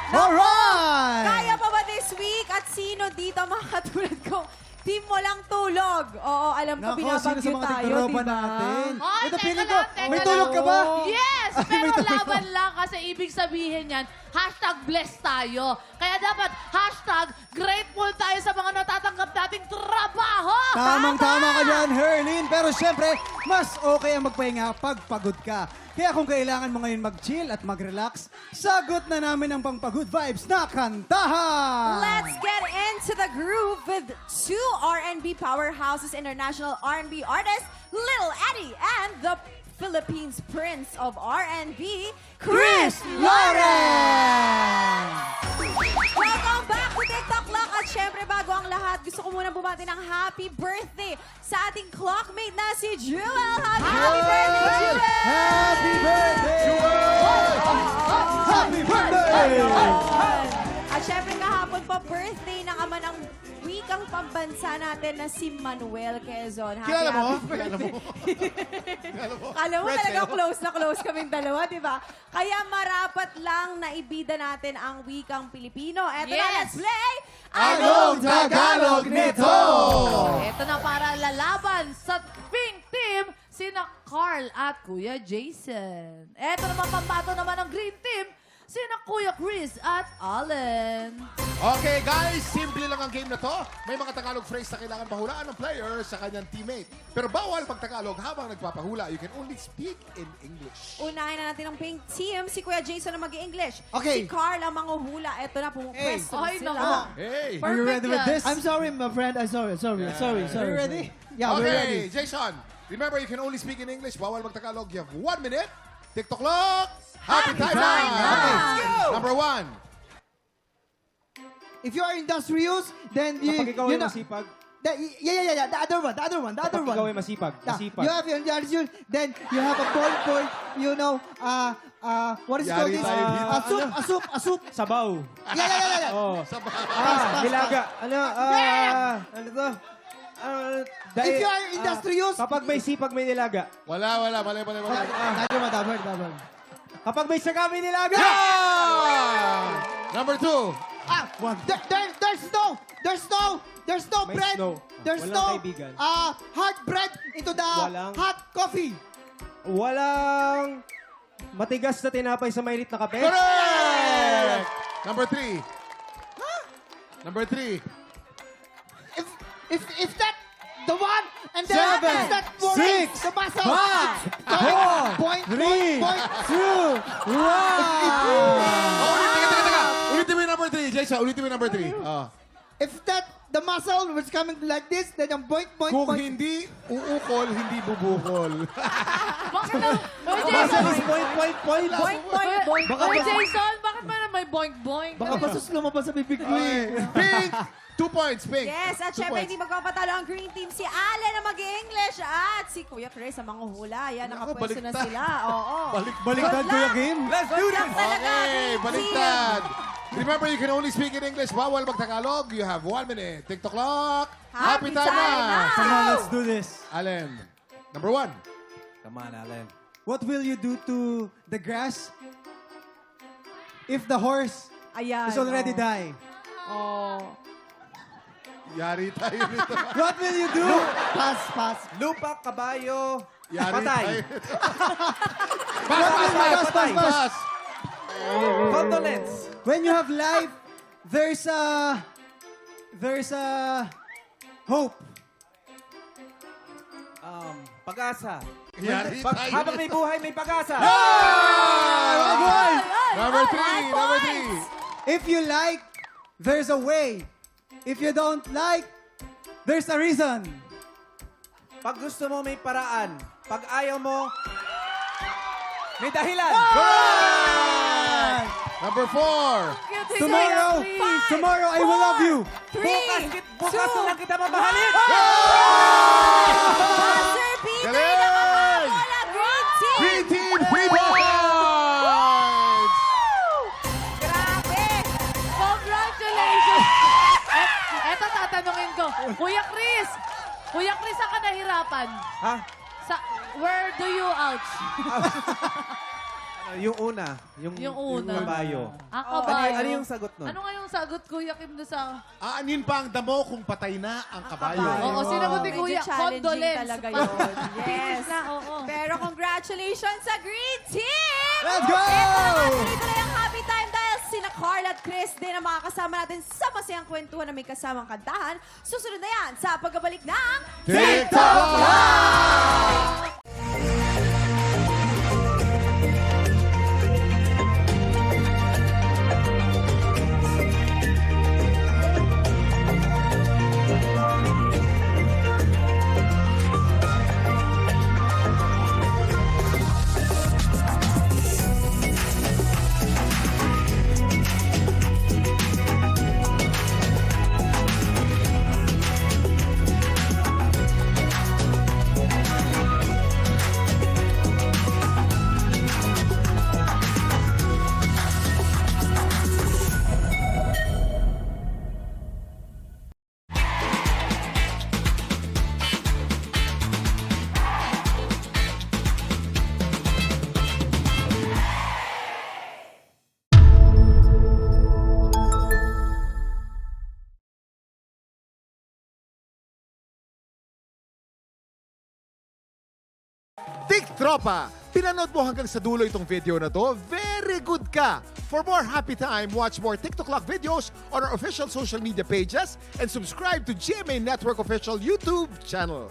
Alright! Kaya pa ba this week? At sino dito mga katulad ko? Team walang tulog. Oo, alam ko, Nako, sino sa binabagyo mga tayo, tigtropa diba? natin? Ay, Ito, teka feeling ko, lang, teka may lang. tulog ka ba? Yes! Ay, may Pero tulog laban lang kasi ibig sabihin yan, #bless tayo. Kaya dapat #grateful tayo sa mga natatanggap nating trabaho. Tamang-tama ka dyan, Herlin. Pero syempre, mas okay ang magpahinga pag pagod ka. Kaya kung kailangan mo ngayon mag-chill at mag-relax, sagot na namin ang pang-pagod vibes na kantahan! Let's get into the groove with two R&B powerhouses, international R&B artists, Lil Eddie and the Philippines Prince of R&B, Chris Lawrence! Welcome back to TikTok Clock. At syempre, bago ang lahat, gusto ko munang bumati ng happy birthday sa ating clockmate na si Jewel. Happy birthday, Jewel! Happy birthday! Happy birthday! At syempre, kahapon pa birthday ng ama ng wikang pambansa natin na si Manuel Quezon. Kilala mo? Happy birthday. Kilala mo? Alam mo Friends talaga kayo? close na close kaming dalawa, di ba? Kaya marapat lang na ibida natin ang wikang Pilipino. Eto na, Yes. let's play! Anong Tagalog nito? Ito na para lalaban sa Pink Team, sina Carl at Kuya Jason. Ito naman pambato naman ng Green Team, sina Kuya Chris at Allen. Okay, guys, simple lang ang game na to. May mga Tagalog phrase na kailangan pahulaan ng player sa kanyang teammate. Pero bawal pag Tagalog habang nagpapahula. You can only speak in English. Unahin na natin ang pink team. Si Kuya Jason ang mag-i-English. Okay. Si Carl ang manguhula. Eto na, pumupwesto Ay, sila. naku. Hey! Are you ready with this? I'm sorry, my friend. I'm sorry. Are you ready? Yeah, we're ready. Okay, Jason. Remember, you can only speak in English. Bawal mag-Tagalog. You have 1 minute. TikTok clock. Happy time time now. now. Let's go. Number 1. If you are industrious, then you, Kapag ikaw you ay know, masipag, yeah. The other one. kapag ikaw ay masipag, Yeah, masipag. you have industrious, then you have a point, you know, what is it called Yari this? tayo dito. A soup. Sabaw. Yeah. Oh. Pass. Nilaga. Ano to? If you are industrious, kapag may sipag, may nilaga. Wala. Mali. Double. Kapag may saga, may nilaga! Number 2. There's no May bread. snow. There's Walang no kaibigan. hard bread into the Walang- hot coffee. Walang matigas na tinapay sa mainit na kape. Correct! Number 3. Number 3. If that the one and then Seven, is that working, six, the muscle. 5, 4, Point. 3, 2, 1. Oh, teka. Ulitin mo yung number 3, Jason. Ulitin mo yung number 3. If that the muscle was coming like this, then yung point. Kung hindi uukol, hindi bubukol. Bakit na? Kuya Muscle Jason, is point. Boing, boing, boing. Kuya Jason, bakit ba na may boink-boink? Baka pasus lumabas sa bibig ko eh. Pink! 2 points, Pink. Yes, at 2 syempre points. hindi magpapatalo ang green team. Si Allen ang mag-i-English at si Kuya Chris ang manguhula. Yan, Naku, nakapwesto na baliktad. sila. Oo. Baliktad Good ko yung luck. game. Let's do Good luck this! talaga, Okay, green baliktad. team. Remember, you can only speak in English. Bawal mag-Tagalog. You have 1 minute. TikTok clock. Happy time now. Come on, let's do this. Allen. Number 1. Come on, Alan. What will you do to the grass if the horse Ayan. is already oh. dying? Oh. Yari tayo nito. What will you do? Pass. Lupa, kabayo, Yari patay. tayo. Pass. Pass. Condolence. When you have life, there's a hope. Pag-asa. Yari tayo. Habang may buhay, may pag-asa. Number 3. Five Number points. 3. If you like, there's a way. If you don't like, there's a reason. Pag gusto mo, may paraan. Pag ayaw mo, may dahilan. Number 4. Tomorrow, tomorrow I will love you. Bukas na lang kita mamahalin. Buzzer beater Galing! na makabola, green team. Green team, 3 points! Grabe. Congratulations! Eto tatanungin ko. Kuya Chris, saan ka nahirapan? Ha? Where do you ouch? Yung una. Yung una. kabayo. Ang Oh. kabayo. Ano yung sagot nun? Ano nga yung sagot, Kuya Kim, doon sa... Aanin pa ang damo kung patay na ang kabayo. Oo, sinagot ni Medyo Kuya. challenging Condolence. talaga yun. Yes. Na, oo. Pero congratulations sa Green Team! Let's go! Ito naman, tuloy ang happy time dahil sina Carl at Chris din ang makakasama natin sa masayang kwentuhan na may kasamang kantahan. Susunod na yan sa pagbabalik ng TikTok Live! Tik Tropa! Pinanood mo hanggang sa dulo itong video na to? Very good ka! For more happy time, watch more TikTok Lock videos on our official social media pages and subscribe to GMA Network official YouTube channel.